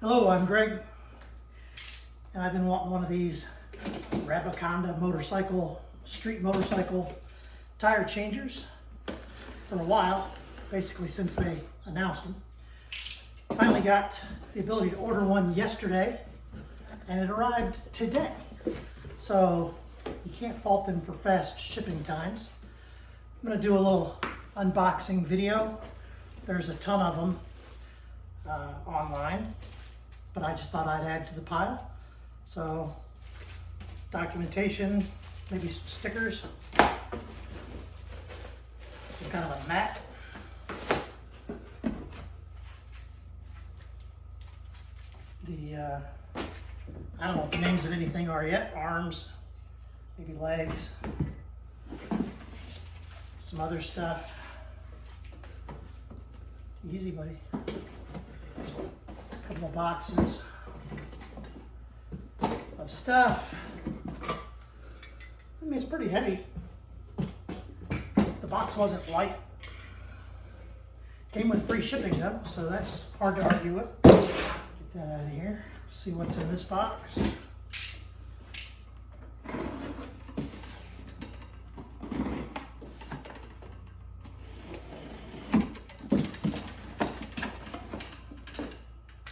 Hello, I'm Greg, and I've been wanting one of these Rabacanda street motorcycle tire changers for a while, basically since they announced them. Finally got the ability to order one yesterday, and it arrived today. So you can't fault them for fast shipping times. I'm gonna do a little unboxing video. There's a ton of them online, but I just thought I'd add to the pile. So documentation, maybe some stickers, some kind of a mat. I don't know what the names of anything are yet. Arms, maybe legs, some other stuff. Easy, buddy. A couple of boxes of stuff. I mean, it's pretty heavy. The box wasn't light. Came with free shipping though, so that's hard to argue with. Get that out of here. See what's in this box.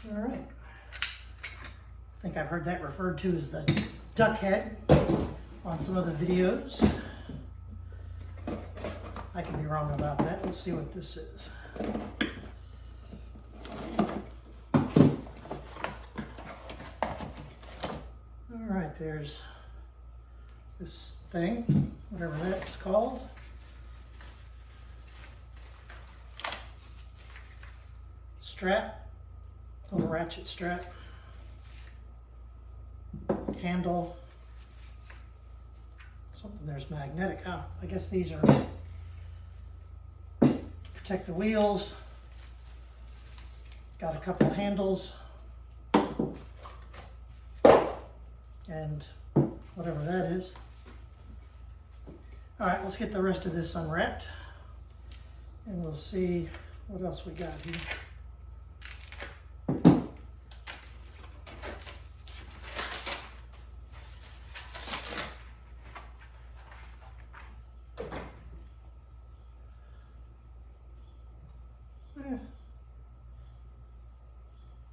All right. I think I've heard that referred to as the duck head on some of the videos. I could be wrong about that. Let's see what this is. All right, there's this thing, whatever that's called. Strap, little ratchet strap. Handle. Something there's magnetic. Oh, I guess these are to protect the wheels. Got a couple of handles. And whatever that is. All right, let's get the rest of this unwrapped and we'll see what else we got here.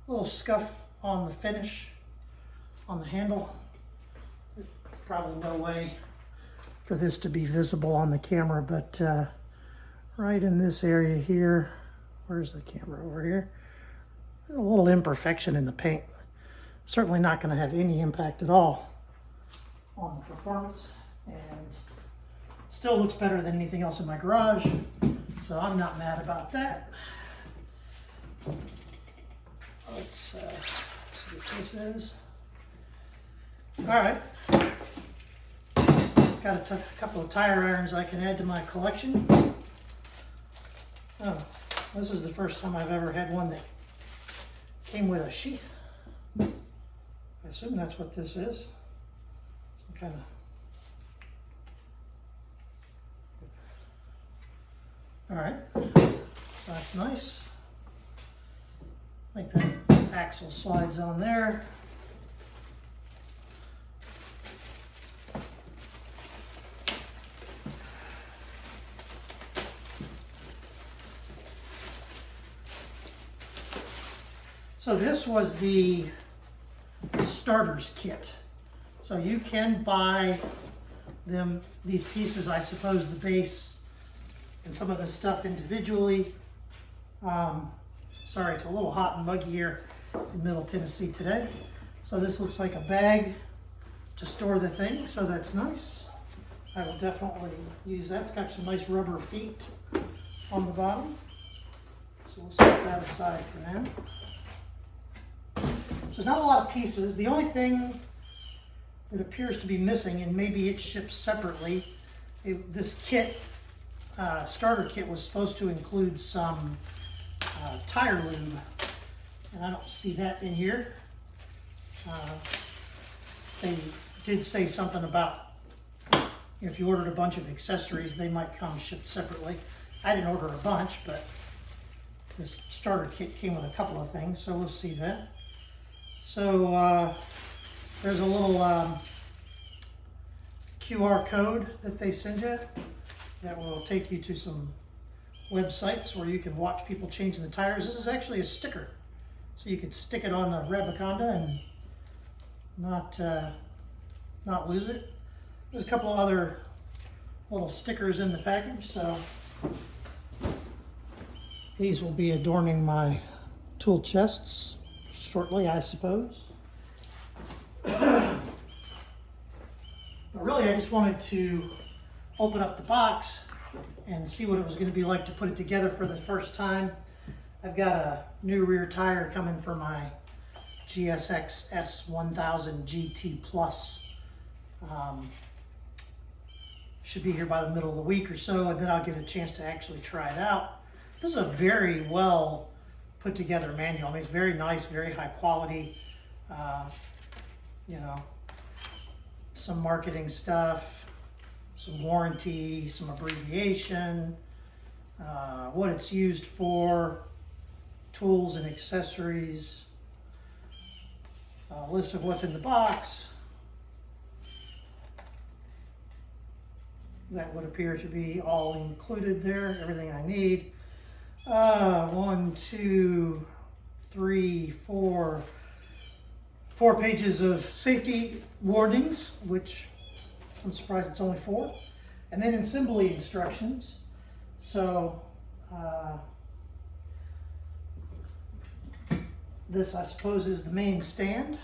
Little scuff on the finish on the handle. There's probably no way for this to be visible on the camera, but right in this area here, where's the camera? Over here. There's a little imperfection in the paint. Certainly not going to have any impact at all on the performance, and still looks better than anything else in my garage, so I'm not mad about that. Let's see what this is. All right, got a couple of tire irons I can add to my collection. Oh, this is the first time I've ever had one that came with a sheath. I assume that's what this is. Some kind of... All right, that's nice. I think that axle slides on there. So this was the starters kit. So you can buy these pieces, I suppose, the base and some of the stuff individually. Sorry, it's a little hot and muggy here in Middle Tennessee today. So this looks like a bag to store the thing, so that's nice. I will definitely use that. It's got some nice rubber feet on the bottom. So we'll set that aside for now. So there's not a lot of pieces. The only thing that appears to be missing, and maybe it ships separately, this kit, starter kit, was supposed to include some tire lube, and I don't see that in here. They did say something about if you ordered a bunch of accessories, they might come shipped separately. I didn't order a bunch, but this starter kit came with a couple of things, so we'll see that. So there's a little QR code that they send you that will take you to some websites where you can watch people changing the tires. This is actually a sticker, so you could stick it on the Rabacanda and not lose it. There's a couple of other little stickers in the package, so these will be adorning my tool chests shortly, I suppose. But really, I just wanted to open up the box and see what it was going to be like to put it together for the first time. I've got a new rear tire coming for my GSX S1000 GT Plus. Should be here by the middle of the week or so, and then I'll get a chance to actually try it out. This is a very well put together manual. I mean, it's very nice, very high quality. You know, some marketing stuff, some warranty, some abbreviation, what it's used for, tools and accessories, a list of what's in the box. That would appear to be all included there, everything I need. 1, 2, 3, 4 pages of safety warnings, which I'm surprised it's only 4. And then assembly instructions. So this, I suppose, is the main stand.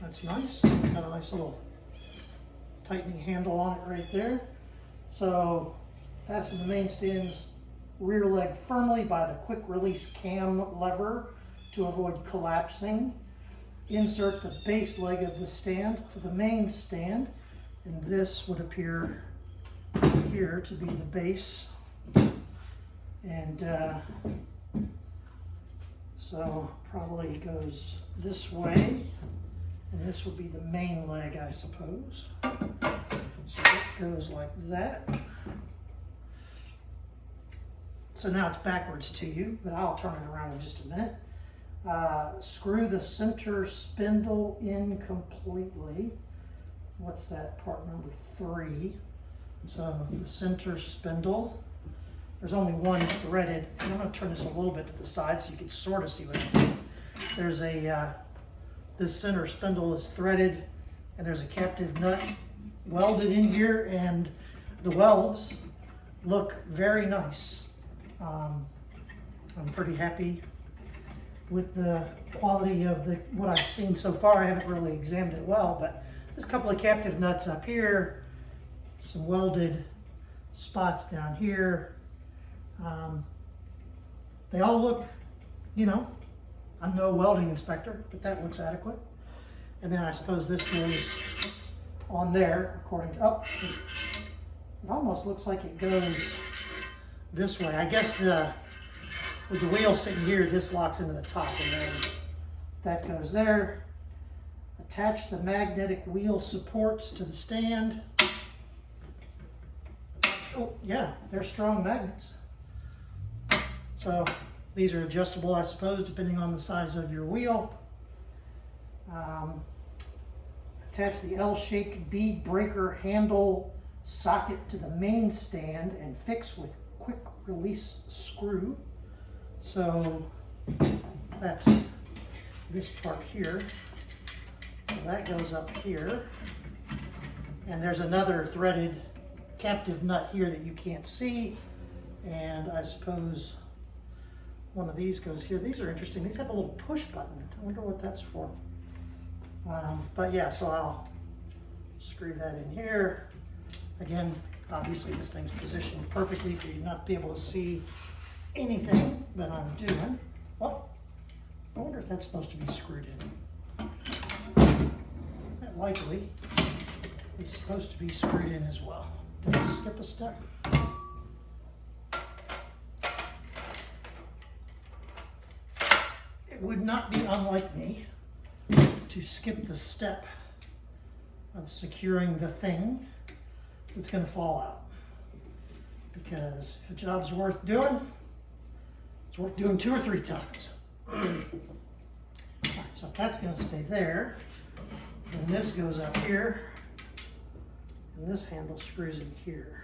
That's nice. Got a nice little tightening handle on it right there. So fasten the main stand's rear leg firmly by the quick release cam lever to avoid collapsing. Insert the base leg of the stand to the main stand, and this would appear here to be the base. And so probably goes this way, and this would be the main leg, I suppose. So it goes like that. So now it's backwards to you, but I'll turn it around in just a minute. Screw the center spindle in completely. What's that, part number 3? So the center spindle. There's only one threaded. And I'm going to turn this a little bit to the side so you can sort of see what I mean. There's a, this center spindle is threaded, and there's a captive nut welded in here, and the welds look very nice. I'm pretty happy with the quality of what I've seen so far. I haven't really examined it well, but there's a couple of captive nuts up here, some welded spots down here. They all look, you know, I'm no welding inspector, but that looks adequate. And then I suppose this goes on there according to, oh, it almost looks like it goes this way. I guess with the wheel sitting here, this locks into the top, and then that goes there. Attach the magnetic wheel supports to the stand. Oh, yeah, they're strong magnets. So these are adjustable, I suppose, depending on the size of your wheel. Attach the L-shaped bead breaker handle socket to the main stand and fix with quick release screw. So that's this part here. So that goes up here. And there's another threaded captive nut here that you can't see. And I suppose one of these goes here. These are interesting. These have a little push button. I wonder what that's for. But yeah, so I'll screw that in here. Again, obviously this thing's positioned perfectly for you not to be able to see anything that I'm doing. Well, I wonder if that's supposed to be screwed in. That likely is supposed to be screwed in as well. Did I skip a step? It would not be unlike me to skip the step of securing the thing that's going to fall out. Because if a job's worth doing, It's worth doing 2 or 3 times. All right, so that's going to stay there. And this goes up here. And this handle screws in here.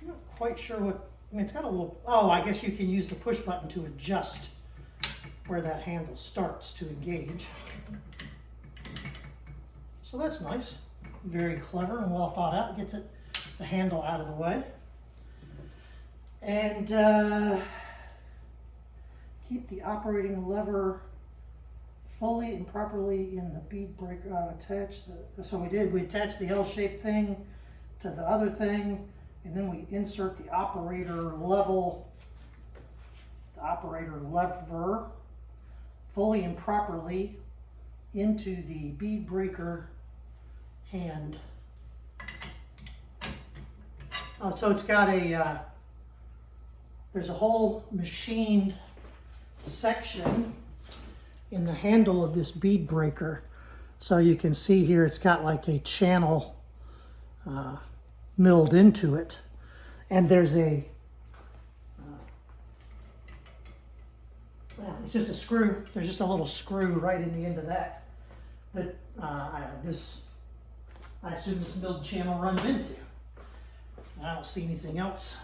I'm not quite sure what, I mean, it's got a little, oh, I guess you can use the push button to adjust where that handle starts to engage. So that's nice. Very clever and well thought out. Gets the handle out of the way. And keep the operating lever fully and properly in the bead breaker. So we attached the L-shaped thing to the other thing, and then we insert the operator lever fully and properly into the bead breaker hand. So it's got there's a whole machined section in the handle of this bead breaker. So you can see here it's got like a channel milled into it. And there's it's just a screw. There's just a little screw right in the end of that I assume this milled channel runs into. I don't see anything else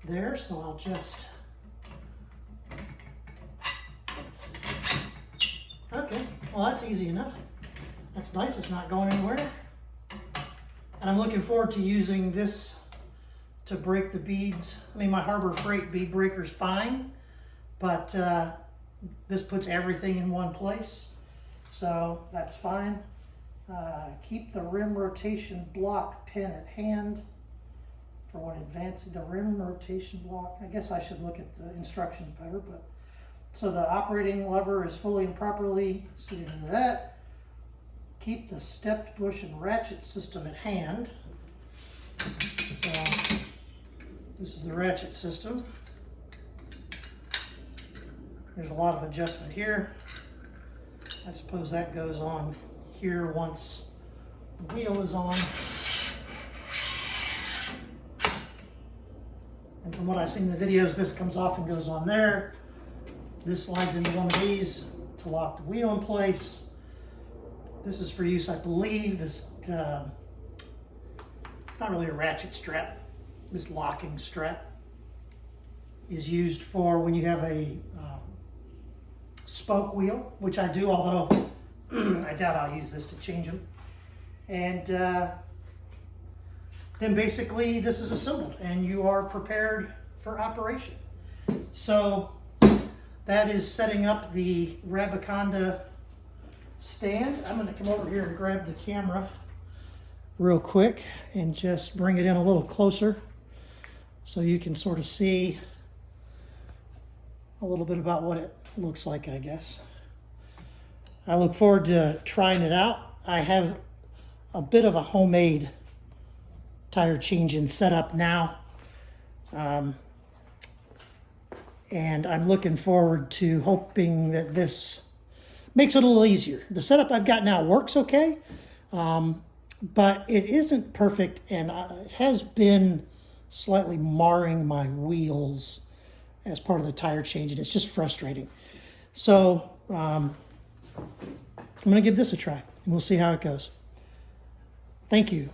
there, so I'll just, let's see. Okay, well that's easy enough. That's nice, it's not going anywhere. And I'm looking forward to using this to break the beads. I mean, my Harbor Freight bead breaker's fine, but this puts everything in one place, so that's fine. Keep the rim rotation block pin at hand for when advancing the rim rotation block. I guess I should look at the instructions better, but so the operating lever is fully and properly seated into that. Keep the stepped bush and ratchet system at hand. So this is the ratchet system. There's a lot of adjustment here. I suppose that goes on here once the wheel is on. And from what I've seen in the videos, this comes off and goes on there. This slides into one of these to lock the wheel in place. This is for use, I believe, it's not really a ratchet strap. This locking strap is used for when you have a spoke wheel, which I do, although I doubt I'll use this to change them. And then basically this is assembled and you are prepared for operation. So that is setting up the Rabacanda stand. I'm going to come over here and grab the camera real quick and just bring it in a little closer so you can sort of see a little bit about what it looks like, I guess. I look forward to trying it out. I have a bit of a homemade tire changing set up now. And I'm looking forward to hoping that this makes it a little easier. The setup I've got now works okay, but it isn't perfect, and it has been slightly marring my wheels as part of the tire change, and it's just frustrating. So I'm going to give this a try, and we'll see how it goes. Thank you.